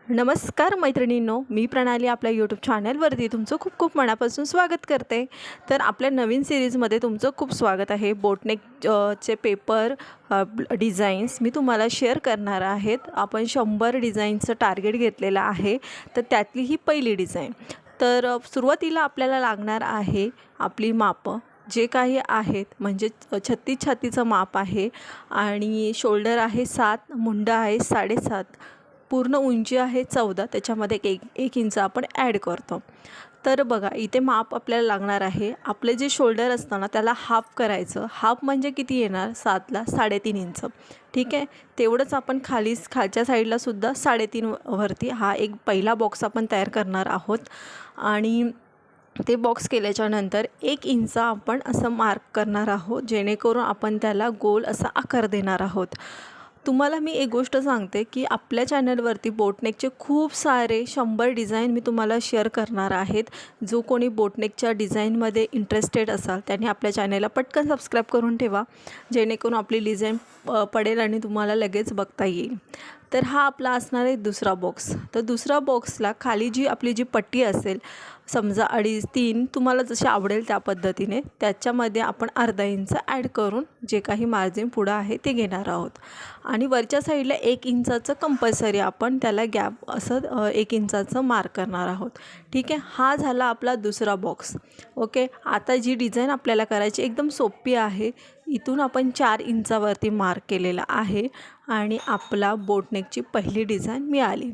नमस्कार मैत्रिणींनो, मी प्रणाली आपल्या यूट्यूब चॅनलवरती तुमचं खूप खूप मनापासून स्वागत करते। तर आपल्या नवीन सिरीजमध्ये तुमचं खूप स्वागत आहे। बोटनेक चे पेपर डिझाईन्स मी तुम्हाला शेअर करणार आहेत। आपण 100 डिझाईनचं टार्गेट घेतलेलं आहे, तर त्यातली ही पहिली डिझाईन। तर सुरुवातीला आपल्याला लागणार आहे आपली मापं जे काही आहेत, म्हणजे 36 छातीचं माप आहे आणि शोल्डर आहे 7, मुंडा आहे 7.5, पूर्ण उंची आहे 14, त्याच्यामध्ये एक इंच आपण ॲड करतो। तर बघा इथे माप आपल्याला लागणार आहे। आपले जे शोल्डर असतं ना त्याला हाफ करायचं। हाफ म्हणजे किती येणार, 7ला 3.5 इंच, ठीक आहे। तेवढंच आपण खालच्या साईडला सुद्धा 3.5 वरती हा एक पहिला बॉक्स आपण तयार करणार आहोत। आणि ते बॉक्स केल्याच्यानंतर 1 इंच आपण असं मार्क करणार आहोत, जेणेकरून आपण त्याला गोल असा आकार देणार आहोत। तुम्हाला मी एक गोष्ट सांगते की आपल्या चॅनलवरती बोटनेकचे खूप सारे 100 डिझाईन मी तुम्हाला शेअर करणार आहेत। जो कोणी बोटनेकच्या डिझाईनमध्ये इंटरेस्टेड असाल त्यांनी आपल्या चॅनलला पटकन सबस्क्राईब करून ठेवा, जेणेकरून आपली डिझाईन पडेल आणि तुम्हाला लगेच बघता येईल। तर हा आपला असणार आहे दुसरा बॉक्स। तर दुसरा बॉक्सला खाली जी आपली जी पट्टी असेल, समजा 2.5 3 तुम्हाला जसे आवडेल त्या पद्धतीने, त्याच्यामध्ये आपण अर्धा इंच ॲड करून जे काही मार्जिन पुढं आहे ते घेणार आहोत। आणि वरच्या साईडला 1 इंचाचं कंपल्सरी आपण त्याला गॅप असं 1 इंचाचं मार्क करणार आहोत, ठीक आहे। हा झाला आपला दुसरा बॉक्स। ओके, आता जी डिझाईन आपल्याला करायची एकदम सोपी आहे। इथून आपण 4 इंचावरती मार्क केलेला आहे आणि आपला बोटनेकची पहिली डिझाईन मिळाली।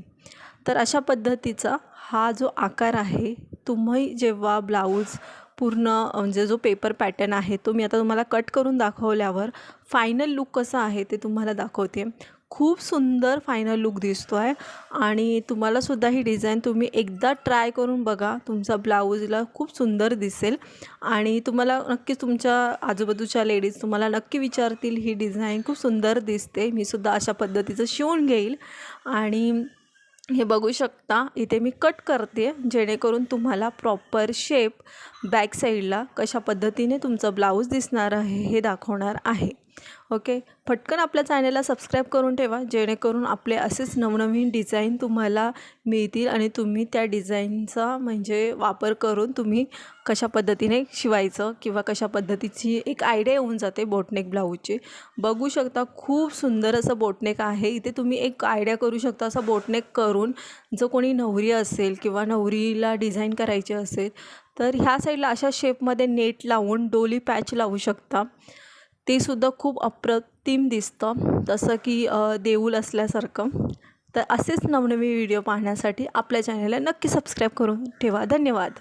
तर अशा पद्धतीचा हा जो आकार आहे, तुम्ही जेव्हा ब्लाऊज पूर्ण म्हणजे जो पेपर पॅटर्न आहे तो मी आता तुम्हाला कट करून दाखवल्यावर फायनल लुक कसा आहे ते तुम्हाला दाखवते। खूप सुंदर फायनल लुक दिसतो आहे आणि तुम्हालासुद्धा ही डिझाईन तुम्ही एकदा ट्राय करून बघा, तुमचा ब्लाऊजला खूप सुंदर दिसेल। आणि तुम्हाला नक्कीच तुमच्या आजूबाजूच्या लेडीज तुम्हाला नक्की विचारतील, ही डिझाईन खूप सुंदर दिसते, मी सुद्धा अशा पद्धतीचं शिवून घेईल। आणि हे बघू शकता इथे मी कट करते, जेणेकरून तुम्हाला प्रॉपर शेप बॅक साईडला कशा पद्धतीने तुमचं ब्लाऊज दिसणार आहे हे दाखवणार आहे। ओके, पटकन आपल्या चॅनलला सबस्क्राईब करून ठेवा, जेणेकरून आपले असेच नवनवीन डिझाईन तुम्हाला मिळतील आणि तुम्ही त्या डिझाईनचा म्हणजे वापर करून तुम्ही कशा पद्धतीने शिवायचं किंवा कशा पद्धतीची एक आयडिया येऊन जाते बोटनेक ब्लाऊजची। बघू शकता खूप सुंदर असं बोटनेक आहे। इथे तुम्ही एक आयडिया करू शकता, असं बोटनेक करून जो कोणी नवरी असेल किंवा नवरीला डिझाईन करायची असेल तर ह्या साईडला अशा शेपमध्ये नेट लावून डोली पॅच लावू शकता, ते सुद्धा खूप अप्रतिम दिसतं, जसं की देऊळ असल्यासारखं। तर असेच नवनवीन व्हिडिओ पाहण्यासाठी आपल्या चॅनलला नक्की सबस्क्राईब करून ठेवा। धन्यवाद।